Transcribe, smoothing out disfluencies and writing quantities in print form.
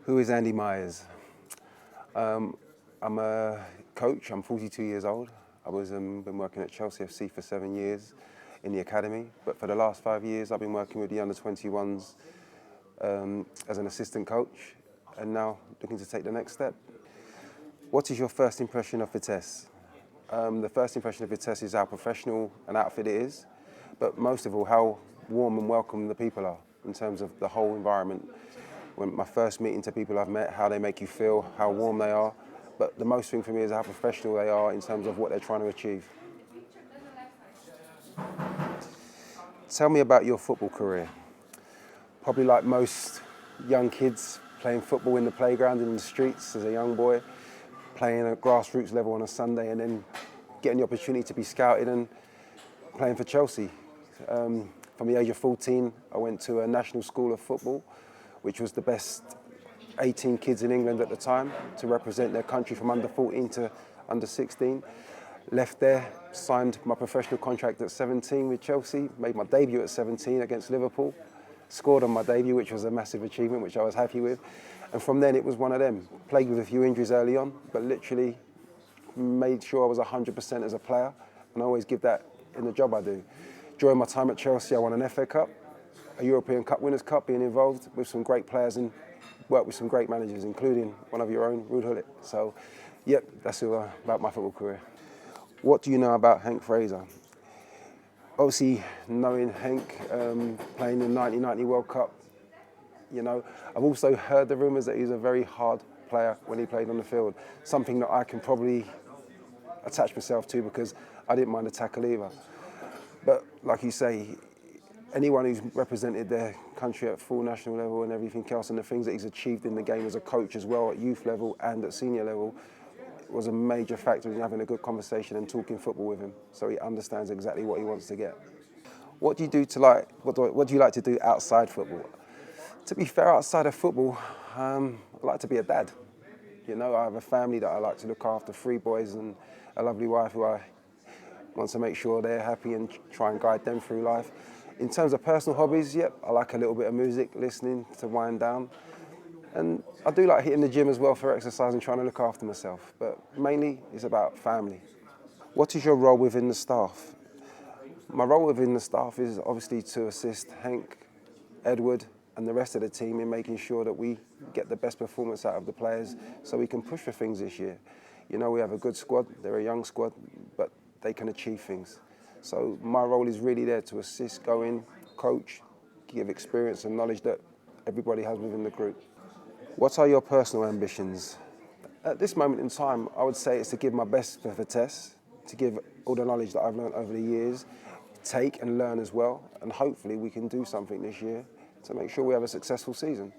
Who is Andy Myers? I'm a coach. I'm 42 years old. I was been working at Chelsea FC for 7 years in the academy, but for the last 5 years I've been working with the under-21s as an assistant coach, and now looking to take the next step. What is your first impression of Vitesse? The first impression of Vitesse is how professional an outfit it is, but most of all how warm and welcome the people are in terms of the whole environment. When my first meeting to people I've met, how they make you feel, how warm they are, but the most thing for me is how professional they are in terms of what they're trying to achieve. Tell me about your football career. Probably like most young kids, playing football in the playground and in the streets as a young boy, playing at grassroots level on a Sunday, and then getting the opportunity to be scouted and playing for Chelsea. From the age of 14, I went to a national school of football, which was the best 18 kids in England at the time to represent their country from under 14 to under 16. Left there, signed my professional contract at 17 with Chelsea, made my debut at 17 against Liverpool, scored on my debut, which was a massive achievement, which I was happy with. And from then it was one of them. Played with a few injuries early on, but literally made sure I was 100% as a player, and I always give that in the job I do. During my time at Chelsea, I won an FA Cup, a European Cup Winners' Cup, being involved with some great players and worked with some great managers, including one of your own, Ruud Gullit. So, yep, that's all about my football career. What do you know about Henk Fraser? Obviously, knowing Henk, playing the 1990 World Cup, you know, I've also heard the rumours that he's a very hard player when he played on the field, something that I can probably attach myself to because I didn't mind a tackle either. But like you say, anyone who's represented their country at full national level and everything else, and the things that he's achieved in the game as a coach as well at youth level and at senior level, was a major factor in having a good conversation and talking football with him, so he understands exactly what he wants to get. What do you do what do you like to do outside football? To be fair, outside of football, I like to be a dad. You know, I have a family that I like to look after, 3 boys and a lovely wife who I want to make sure they're happy and try and guide them through life. In terms of personal hobbies, yep, I like a little bit of music, listening to wind down. And I do like hitting the gym as well for exercise and trying to look after myself. But mainly it's about family. What is your role within the staff? My role within the staff is obviously to assist Henk, Edward and the rest of the team in making sure that we get the best performance out of the players so we can push for things this year. You know, we have a good squad, they're a young squad, but they can achieve things. So my role is really there to assist, go in, coach, give experience and knowledge that everybody has within the group. What are your personal ambitions? At this moment in time, I would say it's to give my best for Vitesse, to give all the knowledge that I've learned over the years, take and learn as well, and hopefully we can do something this year to make sure we have a successful season.